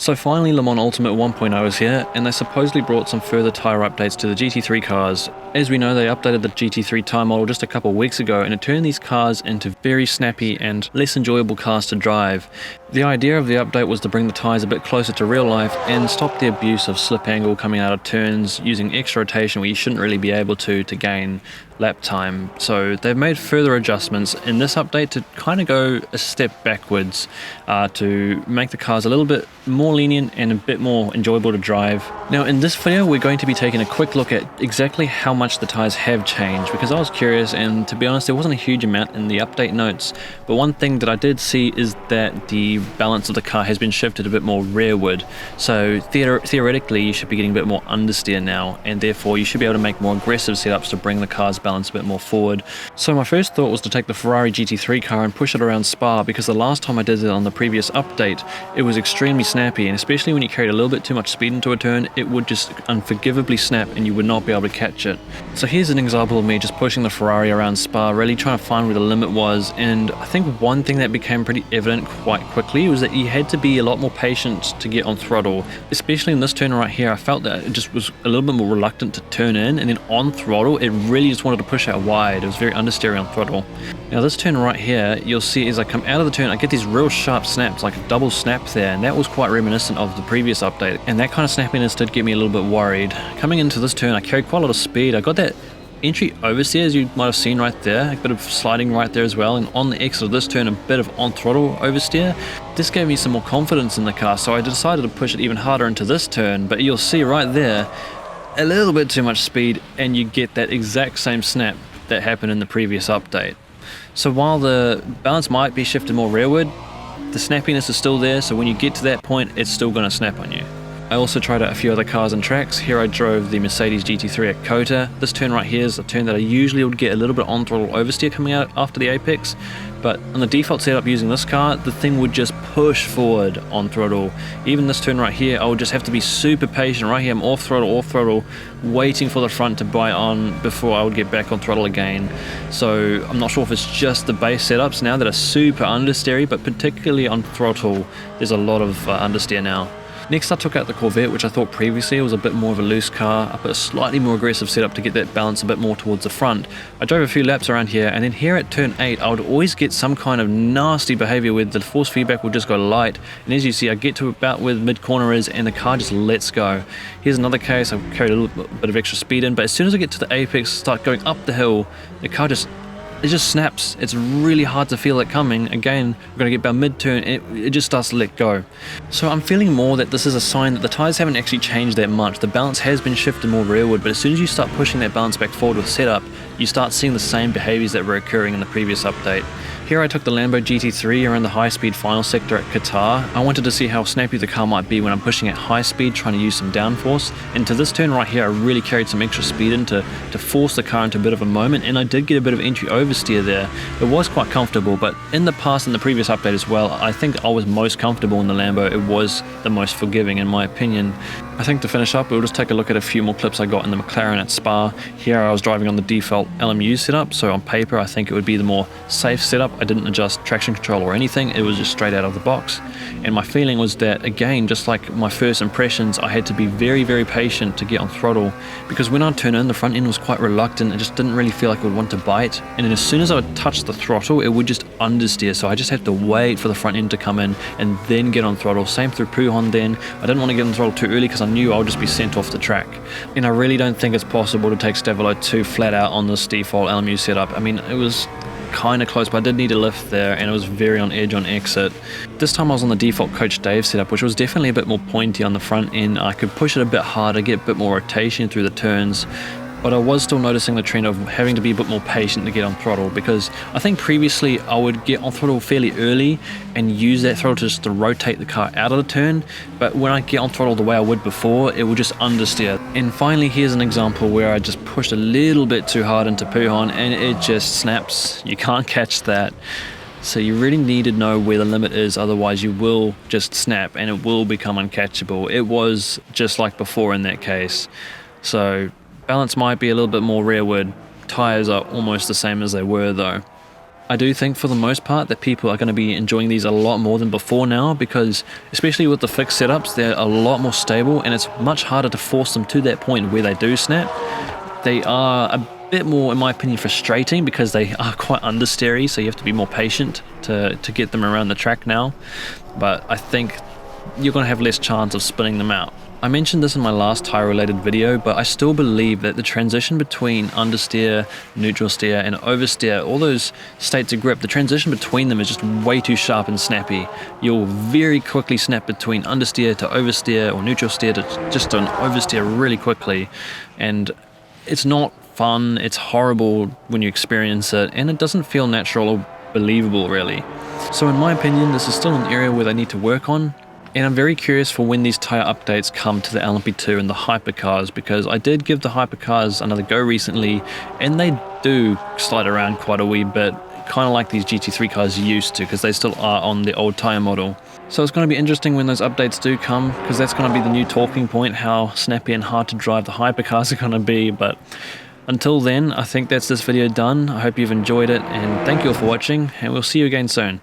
So finally Le Mans Ultimate 1.0 is here, and they supposedly brought some further tyre updates to the GT3 cars. As we know, they updated the GT3 tyre model just a couple of weeks ago, and it turned these cars into very snappy and less enjoyable cars to drive. The idea of the update was to bring the tyres a bit closer to real life and stop the abuse of slip angle coming out of turns using extra rotation where you shouldn't really be able to gain lap time. So they've made further adjustments in this update to kind of go a step backwards to make the cars a little bit more lenient and a bit more enjoyable to drive. Now in this video we're going to be taking a quick look at exactly how much the tyres have changed, because I was curious, and to be honest there wasn't a huge amount in the update notes, but one thing that I did see is that the balance of the car has been shifted a bit more rearward. So theoretically you should be getting a bit more understeer now, and therefore you should be able to make more aggressive setups to bring the car's balance a bit more forward. So my first thought was to take the Ferrari GT3 car and push it around Spa, because the last time I did it on the previous update it was extremely snappy, and especially when you carried a little bit too much speed into a turn it would just unforgivably snap and you would not be able to catch it. So here's an example of me just pushing the Ferrari around Spa, really trying to find where the limit was. And I think one thing that became pretty evident quite quickly was that you had to be a lot more patient to get on throttle, especially in this turn right here. I felt that it just was a little bit more reluctant to turn in, and then on throttle it really just wanted to push out wide. It was very understeery on throttle. Now this turn right here, you'll see as I come out of the turn I get these real sharp snaps, like a double snap there, and that was quite reminiscent of the previous update, and that kind of snappiness did get me a little bit worried. Coming into this turn I carried quite a lot of speed. I got that entry oversteer, as you might have seen right there, a bit of sliding right there as well, and on the exit of this turn a bit of on throttle oversteer. This gave me some more confidence in the car, so I decided to push it even harder into this turn, but you'll see right there a little bit too much speed and you get that exact same snap that happened in the previous update. So while the balance might be shifted more rearward, the snappiness is still there, so when you get to that point it's still going to snap on you. I also tried out a few other cars and tracks. Here I drove the Mercedes GT3 at Kota. This turn right here is a turn that I usually would get a little bit on throttle oversteer coming out after the apex, but on the default setup using this car, the thing would just push forward on throttle. Even this turn right here, I would just have to be super patient. Right here I'm off throttle, waiting for the front to bite on before I would get back on throttle again. So I'm not sure if it's just the base setups now that are super understeery, but particularly on throttle there's a lot of understeer now. Next I took out the Corvette, which I thought previously was a bit more of a loose car. I put a slightly more aggressive setup to get that balance a bit more towards the front. I drove a few laps around here, and then here at turn 8 I would always get some kind of nasty behaviour where the force feedback would just go light, and as you see I get to about where the mid corner is and the car just lets go. Here's another case, I've carried a little bit of extra speed in, but as soon as I get to the apex, start going up the hill, the car just snaps. It's really hard to feel it coming. Again, we're going to get about mid-turn and it just starts to let go. So I'm feeling more that this is a sign that the tyres haven't actually changed that much. The balance has been shifted more rearward, but as soon as you start pushing that balance back forward with setup, you start seeing the same behaviours that were occurring in the previous update. Here I took the Lambo GT3 around the high-speed final sector at Qatar. I wanted to see how snappy the car might be when I'm pushing at high speed, trying to use some downforce. And to this turn right here, I really carried some extra speed in to force the car into a bit of a moment, and I did get a bit of entry oversteer there. It was quite comfortable, but in the past, in the previous update as well, I think I was most comfortable in the Lambo. It was the most forgiving in my opinion. I think to finish up, we'll just take a look at a few more clips I got in the McLaren at Spa. Here I was driving on the default LMU setup, so on paper I think it would be the more safe setup. I didn't adjust traction control or anything, it was just straight out of the box. And my feeling was that, again, just like my first impressions, I had to be very, very patient to get on throttle, because when I turned in, the front end was quite reluctant. It just didn't really feel like it would want to bite. And then as soon as I would touch the throttle, it would just understeer, so I just had to wait for the front end to come in and then get on throttle. Same through Pujon then. I didn't want to get on throttle too early because I knew I would just be sent off the track. And I really don't think it's possible to take Stavolo 2 flat out on this default LMU setup. I mean, it was kind of close, but I did need a lift there, and it was very on edge on exit. This time I was on the default Coach Dave setup, which was definitely a bit more pointy on the front end. I could push it a bit harder, get a bit more rotation through the turns, but I was still noticing the trend of having to be a bit more patient to get on throttle, because I think previously I would get on throttle fairly early and use that throttle just to rotate the car out of the turn, but when I get on throttle the way I would before, it would just understeer. And finally, here's an example where I just pushed a little bit too hard into Pujon and it just snaps. You can't catch that. So you really need to know where the limit is, otherwise you will just snap and it will become uncatchable. It was just like before in that case. So balance might be a little bit more rearward. Tyres are almost the same as they were though. I do think for the most part that people are going to be enjoying these a lot more than before now, because especially with the fixed setups, they're a lot more stable and it's much harder to force them to that point where they do snap. They are a bit more, in my opinion, frustrating because they are quite understeery, so you have to be more patient to get them around the track now. But I think you're going to have less chance of spinning them out. I mentioned this in my last tyre related video, but I still believe that the transition between understeer, neutral steer and oversteer, all those states of grip, the transition between them is just way too sharp and snappy. You'll very quickly snap between understeer to oversteer or neutral steer to just an oversteer really quickly, and it's not fun, it's horrible when you experience it, and it doesn't feel natural or believable really. So in my opinion, this is still an area where they need to work on. And I'm very curious for when these tyre updates come to the LMP2 and the hypercars, because I did give the hypercars another go recently and they do slide around quite a wee bit, kind of like these GT3 cars used to, because they still are on the old tyre model. So it's going to be interesting when those updates do come, because that's going to be the new talking point, how snappy and hard to drive the hypercars are going to be. But until then, I think that's this video done. I hope you've enjoyed it, and thank you all for watching, and we'll see you again soon.